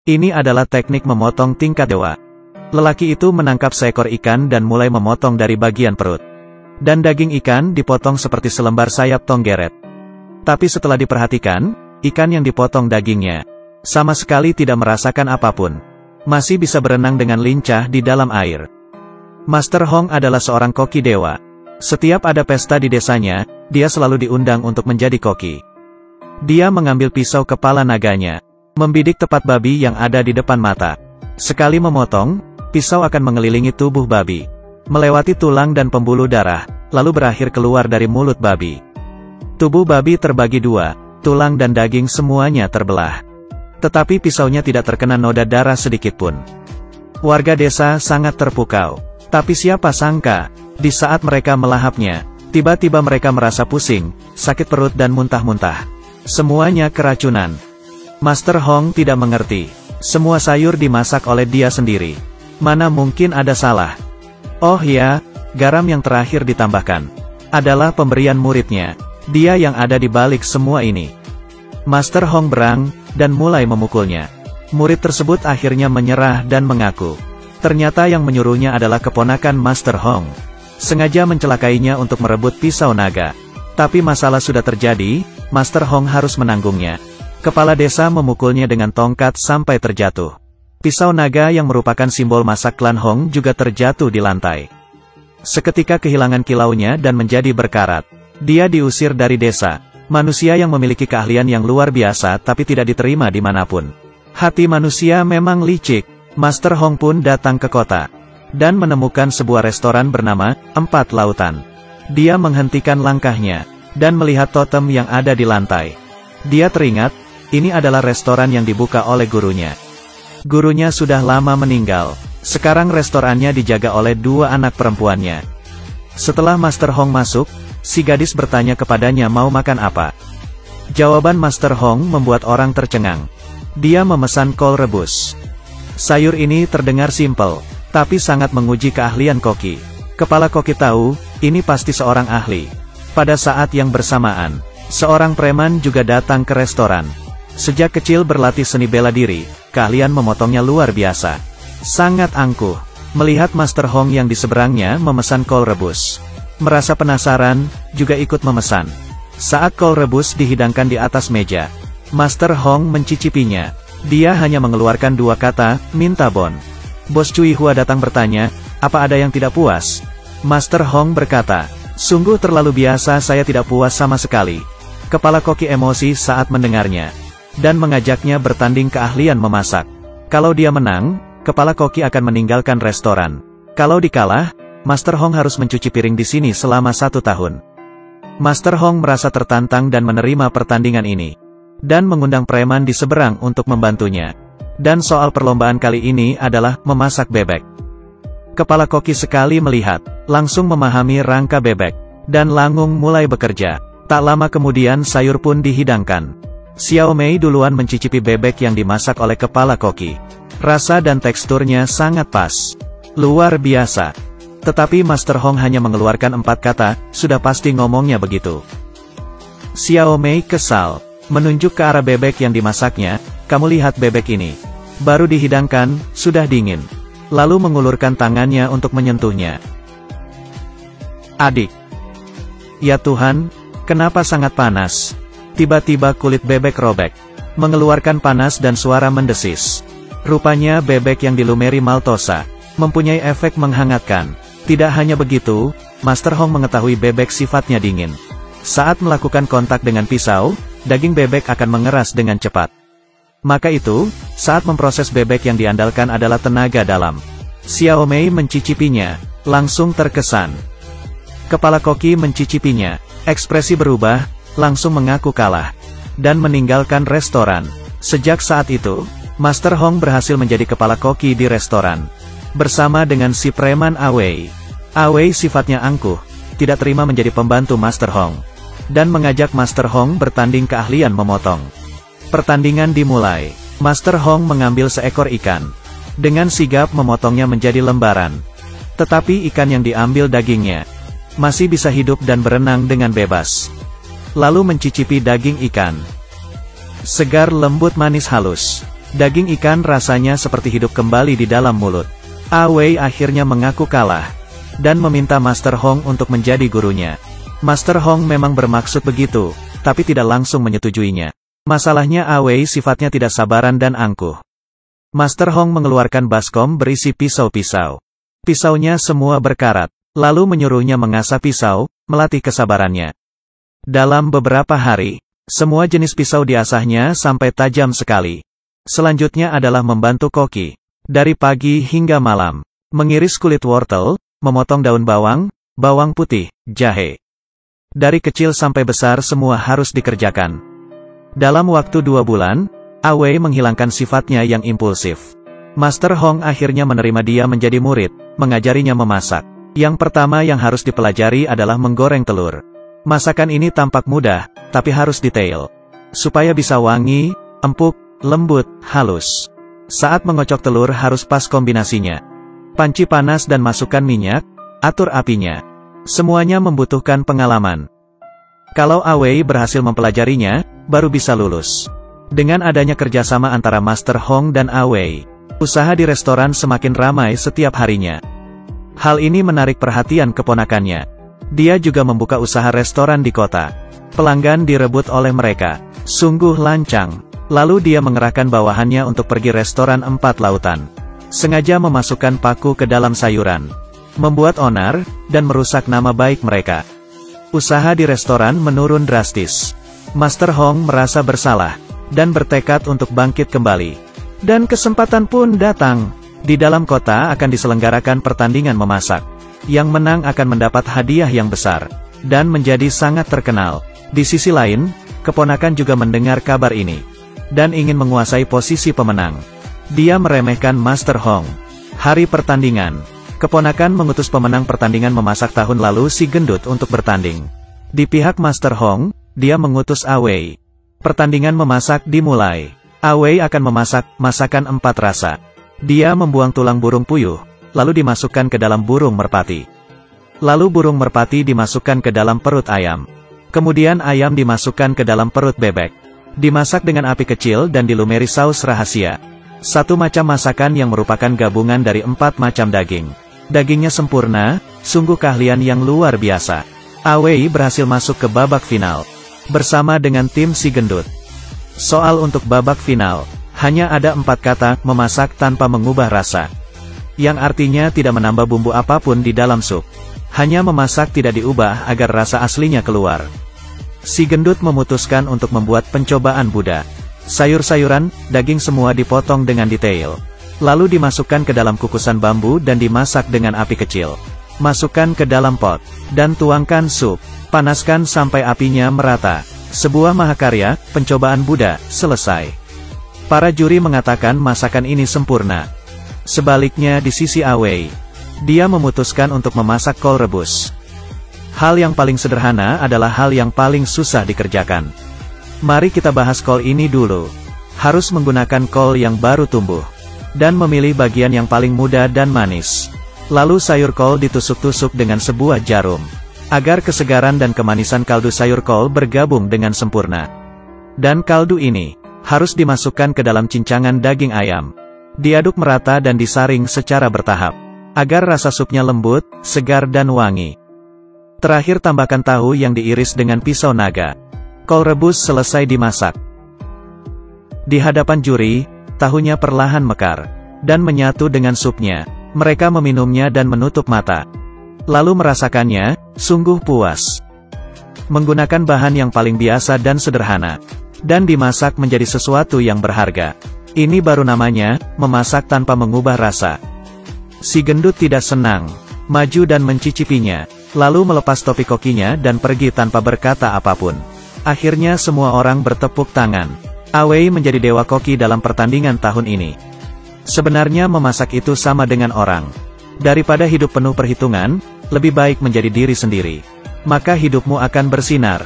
Ini adalah teknik memotong tingkat dewa. Lelaki itu menangkap seekor ikan dan mulai memotong dari bagian perut. Dan daging ikan dipotong seperti selembar sayap tonggeret. Tapi setelah diperhatikan, ikan yang dipotong dagingnya sama sekali tidak merasakan apapun. Masih bisa berenang dengan lincah di dalam air. Master Hong adalah seorang koki dewa. Setiap ada pesta di desanya, dia selalu diundang untuk menjadi koki. Dia mengambil pisau kepala naganya, membidik tepat babi yang ada di depan mata. Sekali memotong, pisau akan mengelilingi tubuh babi, melewati tulang dan pembuluh darah, lalu berakhir keluar dari mulut babi. Tubuh babi terbagi dua, tulang dan daging semuanya terbelah. Tetapi pisaunya tidak terkena noda darah sedikitpun. Warga desa sangat terpukau. Tapi siapa sangka, di saat mereka melahapnya, tiba-tiba mereka merasa pusing, sakit perut dan muntah-muntah. Semuanya keracunan. Master Hong tidak mengerti. Semua sayur dimasak oleh dia sendiri. Mana mungkin ada salah? Oh ya, garam yang terakhir ditambahkan adalah pemberian muridnya. Dia yang ada di balik semua ini. Master Hong berang, dan mulai memukulnya. Murid tersebut akhirnya menyerah dan mengaku. Ternyata yang menyuruhnya adalah keponakan Master Hong. Sengaja mencelakainya untuk merebut pisau naga. Tapi masalah sudah terjadi, Master Hong harus menanggungnya. Kepala desa memukulnya dengan tongkat sampai terjatuh. Pisau naga yang merupakan simbol masa klan Hong juga terjatuh di lantai. Seketika kehilangan kilaunya dan menjadi berkarat. Dia diusir dari desa. Manusia yang memiliki keahlian yang luar biasa tapi tidak diterima dimanapun. Hati manusia memang licik. Master Hong pun datang ke kota. Dan menemukan sebuah restoran bernama Empat Lautan. Dia menghentikan langkahnya. Dan melihat totem yang ada di lantai. Dia teringat, ini adalah restoran yang dibuka oleh gurunya. Gurunya sudah lama meninggal. Sekarang restorannya dijaga oleh dua anak perempuannya. Setelah Master Hong masuk, si gadis bertanya kepadanya mau makan apa. Jawaban Master Hong membuat orang tercengang. Dia memesan kol rebus. Sayur ini terdengar simpel, tapi sangat menguji keahlian koki. Kepala koki tahu, ini pasti seorang ahli. Pada saat yang bersamaan, seorang preman juga datang ke restoran. Sejak kecil berlatih seni bela diri, keahlian memotongnya luar biasa. Sangat angkuh, melihat Master Hong yang di seberangnya memesan kol rebus. Merasa penasaran, juga ikut memesan. Saat kol rebus dihidangkan di atas meja, Master Hong mencicipinya. Dia hanya mengeluarkan dua kata, minta bon. Bos Cui Hua datang bertanya, apa ada yang tidak puas? Master Hong berkata, sungguh terlalu biasa, saya tidak puas sama sekali. Kepala koki emosi saat mendengarnya. Dan mengajaknya bertanding keahlian memasak. Kalau dia menang, kepala koki akan meninggalkan restoran. Kalau dikalah, Master Hong harus mencuci piring di sini selama 1 tahun. Master Hong merasa tertantang dan menerima pertandingan ini. Dan mengundang preman di seberang untuk membantunya. Dan soal perlombaan kali ini adalah memasak bebek. Kepala koki sekali melihat, langsung memahami rangka bebek. Dan Langung mulai bekerja. Tak lama kemudian sayur pun dihidangkan. Xiao Mei duluan mencicipi bebek yang dimasak oleh kepala koki. Rasa dan teksturnya sangat pas. Luar biasa. Tetapi Master Hong hanya mengeluarkan 4 kata, sudah pasti ngomongnya begitu. Xiao Mei kesal, menunjuk ke arah bebek yang dimasaknya, kamu lihat bebek ini. Baru dihidangkan, sudah dingin. Lalu mengulurkan tangannya untuk menyentuhnya. Adik. Ya Tuhan, kenapa sangat panas? Tiba-tiba kulit bebek robek, mengeluarkan panas dan suara mendesis. Rupanya bebek yang dilumeri maltosa, mempunyai efek menghangatkan. Tidak hanya begitu, Master Hong mengetahui bebek sifatnya dingin. Saat melakukan kontak dengan pisau, daging bebek akan mengeras dengan cepat. Maka itu, saat memproses bebek yang diandalkan adalah tenaga dalam. Xiao Mei mencicipinya, langsung terkesan. Kepala koki mencicipinya, ekspresi berubah, langsung mengaku kalah, dan meninggalkan restoran. Sejak saat itu, Master Hong berhasil menjadi kepala koki di restoran. Bersama dengan si preman Awei. Awei sifatnya angkuh, tidak terima menjadi pembantu Master Hong. Dan mengajak Master Hong bertanding keahlian memotong. Pertandingan dimulai. Master Hong mengambil seekor ikan. Dengan sigap memotongnya menjadi lembaran. Tetapi ikan yang diambil dagingnya masih bisa hidup dan berenang dengan bebas. Lalu mencicipi daging ikan. Segar lembut manis halus. Daging ikan rasanya seperti hidup kembali di dalam mulut. Awei akhirnya mengaku kalah, dan meminta Master Hong untuk menjadi gurunya. Master Hong memang bermaksud begitu, tapi tidak langsung menyetujuinya. Masalahnya Awei sifatnya tidak sabaran dan angkuh. Master Hong mengeluarkan baskom berisi pisau-pisau. Pisaunya semua berkarat, lalu menyuruhnya mengasah pisau, melatih kesabarannya. Dalam beberapa hari, semua jenis pisau diasahnya sampai tajam sekali. Selanjutnya adalah membantu koki, dari pagi hingga malam, mengiris kulit wortel, memotong daun bawang, bawang putih, jahe. Dari kecil sampai besar semua harus dikerjakan. Dalam waktu 2 bulan, Awei menghilangkan sifatnya yang impulsif. Master Hong akhirnya menerima dia menjadi murid, mengajarinya memasak. Yang pertama yang harus dipelajari adalah menggoreng telur. Masakan ini tampak mudah, tapi harus detail. Supaya bisa wangi, empuk, lembut, halus. Saat mengocok telur harus pas kombinasinya. Panci panas dan masukkan minyak, atur apinya. Semuanya membutuhkan pengalaman. Kalau Awei berhasil mempelajarinya, baru bisa lulus. Dengan adanya kerjasama antara Master Hong dan Awei, usaha di restoran semakin ramai setiap harinya. Hal ini menarik perhatian keponakannya. Dia juga membuka usaha restoran di kota. Pelanggan direbut oleh mereka. Sungguh lancang. Lalu dia mengerahkan bawahannya untuk pergi restoran 4 lautan. Sengaja memasukkan paku ke dalam sayuran. Membuat onar, dan merusak nama baik mereka. Usaha di restoran menurun drastis. Master Hong merasa bersalah, dan bertekad untuk bangkit kembali. Dan kesempatan pun datang. Di dalam kota akan diselenggarakan pertandingan memasak. Yang menang akan mendapat hadiah yang besar, dan menjadi sangat terkenal. Di sisi lain, keponakan juga mendengar kabar ini, dan ingin menguasai posisi pemenang. Dia meremehkan Master Hong. Hari pertandingan, keponakan mengutus pemenang pertandingan memasak tahun lalu si gendut untuk bertanding. Di pihak Master Hong, dia mengutus Awei. Pertandingan memasak dimulai. Awei akan memasak masakan 4 rasa. Dia membuang tulang burung puyuh, lalu dimasukkan ke dalam burung merpati. Lalu burung merpati dimasukkan ke dalam perut ayam. Kemudian ayam dimasukkan ke dalam perut bebek. Dimasak dengan api kecil dan dilumuri saus rahasia. Satu macam masakan yang merupakan gabungan dari 4 macam daging. Dagingnya sempurna, sungguh keahlian yang luar biasa. Awei berhasil masuk ke babak final, bersama dengan tim si gendut. Soal untuk babak final, hanya ada 4 kata, memasak tanpa mengubah rasa. Yang artinya tidak menambah bumbu apapun di dalam sup. Hanya memasak tidak diubah agar rasa aslinya keluar. Si gendut memutuskan untuk membuat pencobaan Buddha. Sayur-sayuran, daging semua dipotong dengan detail. Lalu dimasukkan ke dalam kukusan bambu dan dimasak dengan api kecil. Masukkan ke dalam pot, dan tuangkan sup. Panaskan sampai apinya merata. Sebuah mahakarya, pencobaan Buddha, selesai. Para juri mengatakan masakan ini sempurna. Sebaliknya di sisi Awei, dia memutuskan untuk memasak kol rebus. Hal yang paling sederhana adalah hal yang paling susah dikerjakan. Mari kita bahas kol ini dulu. Harus menggunakan kol yang baru tumbuh, dan memilih bagian yang paling muda dan manis. Lalu sayur kol ditusuk-tusuk dengan sebuah jarum, agar kesegaran dan kemanisan kaldu sayur kol bergabung dengan sempurna. Dan kaldu ini harus dimasukkan ke dalam cincangan daging ayam. Diaduk merata dan disaring secara bertahap, agar rasa supnya lembut, segar dan wangi. Terakhir tambahkan tahu yang diiris dengan pisau naga. Kol rebus selesai dimasak. Di hadapan juri, tahunya perlahan mekar, dan menyatu dengan supnya. Mereka meminumnya dan menutup mata. Lalu merasakannya, sungguh puas. Menggunakan bahan yang paling biasa dan sederhana, dan dimasak menjadi sesuatu yang berharga. Ini baru namanya, memasak tanpa mengubah rasa. Si gendut tidak senang, maju dan mencicipinya, lalu melepas topi kokinya dan pergi tanpa berkata apapun. Akhirnya semua orang bertepuk tangan. Awei menjadi dewa koki dalam pertandingan tahun ini. Sebenarnya memasak itu sama dengan orang. Daripada hidup penuh perhitungan, lebih baik menjadi diri sendiri. Maka hidupmu akan bersinar.